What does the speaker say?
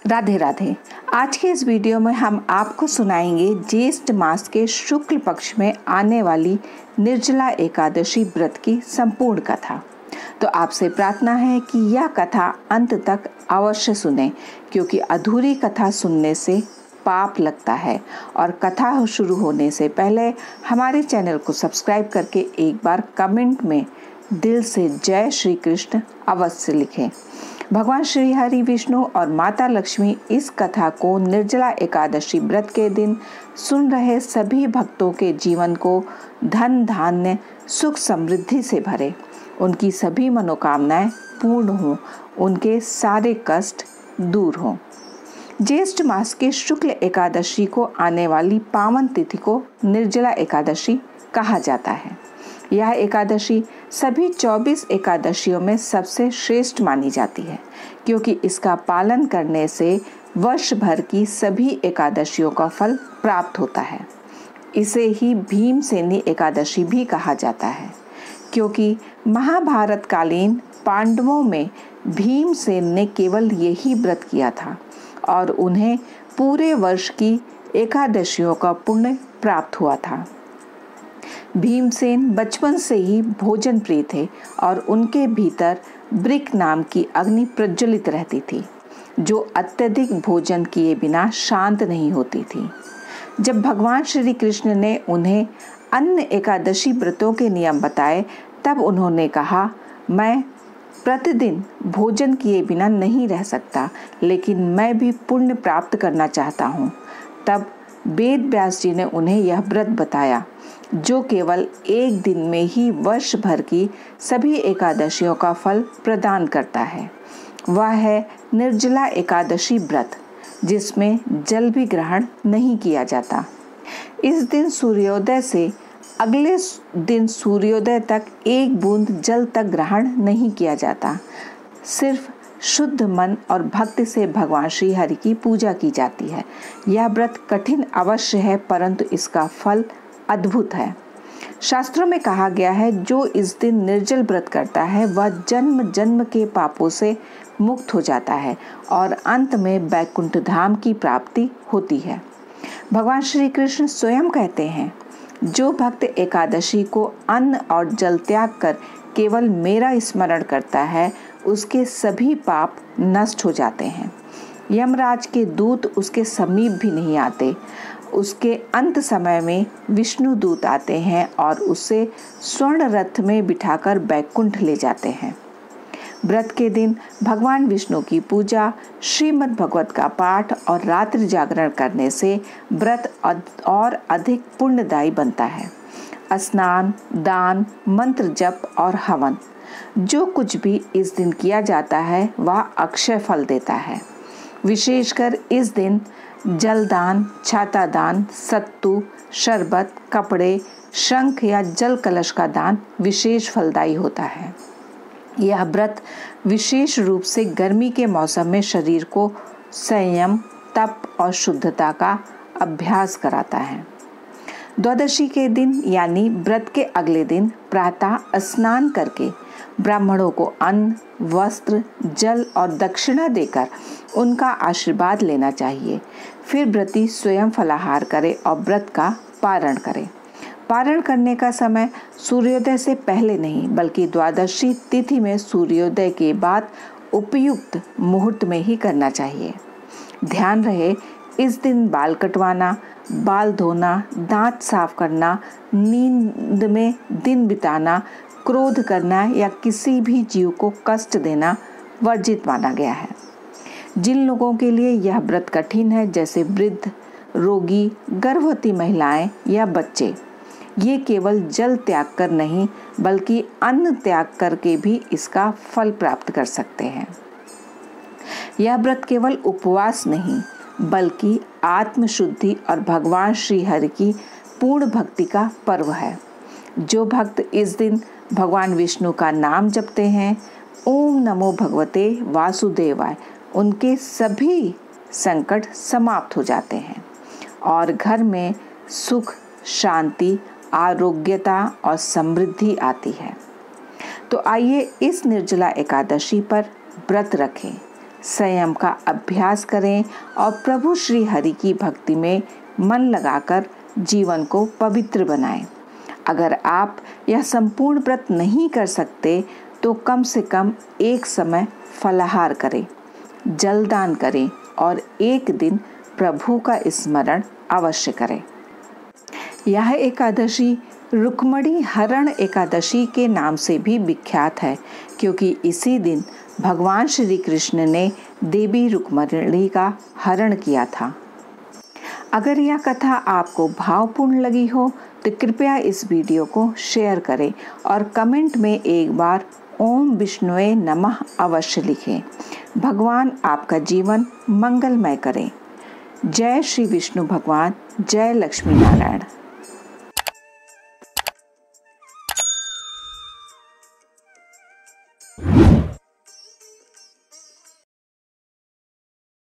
राधे राधे। आज के इस वीडियो में हम आपको सुनाएंगे ज्येष्ठ मास के शुक्ल पक्ष में आने वाली निर्जला एकादशी व्रत की संपूर्ण कथा। तो आपसे प्रार्थना है कि यह कथा अंत तक अवश्य सुने, क्योंकि अधूरी कथा सुनने से पाप लगता है। और कथा शुरू होने से पहले हमारे चैनल को सब्सक्राइब करके एक बार कमेंट में दिल से जय श्री कृष्ण अवश्य लिखें। भगवान श्री हरि विष्णु और माता लक्ष्मी इस कथा को निर्जला एकादशी व्रत के दिन सुन रहे सभी भक्तों के जीवन को धन धान्य सुख समृद्धि से भरे, उनकी सभी मनोकामनाएं पूर्ण हों, उनके सारे कष्ट दूर हों। ज्येष्ठ मास के शुक्ल एकादशी को आने वाली पावन तिथि को निर्जला एकादशी कहा जाता है। यह एकादशी सभी 24 एकादशियों में सबसे श्रेष्ठ मानी जाती है, क्योंकि इसका पालन करने से वर्ष भर की सभी एकादशियों का फल प्राप्त होता है। इसे ही भीमसेनी एकादशी भी कहा जाता है, क्योंकि महाभारत कालीन पांडवों में भीमसेन ने केवल यही व्रत किया था और उन्हें पूरे वर्ष की एकादशियों का पुण्य प्राप्त हुआ था। भीमसेन बचपन से ही भोजन प्रिय थे और उनके भीतर ब्रिक नाम की अग्नि प्रज्वलित रहती थी, जो अत्यधिक भोजन किए बिना शांत नहीं होती थी। जब भगवान श्री कृष्ण ने उन्हें अन्य एकादशी व्रतों के नियम बताए, तब उन्होंने कहा, मैं प्रतिदिन भोजन किए बिना नहीं रह सकता, लेकिन मैं भी पुण्य प्राप्त करना चाहता हूँ। तब वेद व्यास जी ने उन्हें यह व्रत बताया, जो केवल एक दिन में ही वर्ष भर की सभी एकादशियों का फल प्रदान करता है। वह है निर्जला एकादशी व्रत, जिसमें जल भी ग्रहण नहीं किया जाता। इस दिन सूर्योदय से अगले दिन सूर्योदय तक एक बूंद जल तक ग्रहण नहीं किया जाता। सिर्फ शुद्ध मन और भक्ति से भगवान श्री हरि की पूजा की जाती है। यह व्रत कठिन अवश्य है, परंतु इसका फल अद्भुत है। शास्त्रों में कहा गया है, जो इस दिन निर्जल व्रत करता है वह जन्म जन्म के पापों से मुक्त हो जाता है और अंत में वैकुंठ धाम की प्राप्ति होती है। भगवान श्री कृष्ण स्वयं कहते हैं, जो भक्त एकादशी को अन्न और जल त्याग कर केवल मेरा स्मरण करता है, उसके सभी पाप नष्ट हो जाते हैं। यमराज के दूत उसके समीप भी नहीं आते। उसके अंत समय में विष्णु दूत आते हैं और उसे स्वर्ण रथ में बिठाकर बैकुंठ ले जाते हैं। व्रत के दिन भगवान विष्णु की पूजा, श्रीमद् भगवत का पाठ और रात्रि जागरण करने से व्रत और अधिक पुण्यदायी बनता है। स्नान, दान, मंत्र जप और हवन, जो कुछ भी इस दिन किया जाता है वह अक्षय फल देता है। विशेषकर इस दिन जलदान, छाता दान, सत्तू, शरबत, कपड़े, शंख या जल कलश का दान विशेष फलदायी होता है। यह व्रत विशेष रूप से गर्मी के मौसम में शरीर को संयम, तप और शुद्धता का अभ्यास कराता है। द्वादशी के दिन यानी व्रत के अगले दिन प्रातः स्नान करके ब्राह्मणों को अन्न, वस्त्र, जल और दक्षिणा देकर उनका आशीर्वाद लेना चाहिए। फिर व्रती स्वयं फलाहार करे और व्रत का पारण करे। पारण करने का समय सूर्योदय से पहले नहीं, बल्कि द्वादशी तिथि में सूर्योदय के बाद उपयुक्त मुहूर्त में ही करना चाहिए। ध्यान रहे, इस दिन बाल कटवाना, बाल धोना, दांत साफ करना, नींद में दिन बिताना, क्रोध करना या किसी भी जीव को कष्ट देना वर्जित माना गया है। जिन लोगों के लिए यह व्रत कठिन है, जैसे वृद्ध, रोगी, गर्भवती महिलाएं या बच्चे, ये केवल जल त्याग कर नहीं बल्कि अन्न त्याग करके भी इसका फल प्राप्त कर सकते हैं। यह व्रत केवल उपवास नहीं, बल्कि आत्मशुद्धि और भगवान श्री हरि की पूर्ण भक्ति का पर्व है। जो भक्त इस दिन भगवान विष्णु का नाम जपते हैं, ओम नमो भगवते वासुदेवाय, उनके सभी संकट समाप्त हो जाते हैं और घर में सुख, शांति, आरोग्यता और समृद्धि आती है। तो आइए इस निर्जला एकादशी पर व्रत रखें, संयम का अभ्यास करें और प्रभु श्री हरि की भक्ति में मन लगाकर जीवन को पवित्र बनाएं। अगर आप यह संपूर्ण व्रत नहीं कर सकते तो कम से कम एक समय फलाहार करें, जलदान करें और एक दिन प्रभु का स्मरण अवश्य करें। यह एकादशी रुक्मणी हरण एकादशी के नाम से भी विख्यात है, क्योंकि इसी दिन भगवान श्री कृष्ण ने देवी रुक्मणी का हरण किया था। अगर यह कथा आपको भावपूर्ण लगी हो तो कृपया इस वीडियो को शेयर करें और कमेंट में एक बार ओम विष्णुवे नमः अवश्य लिखें। भगवान आपका जीवन मंगलमय करें। जय श्री विष्णु भगवान, जय लक्ष्मी नारायण।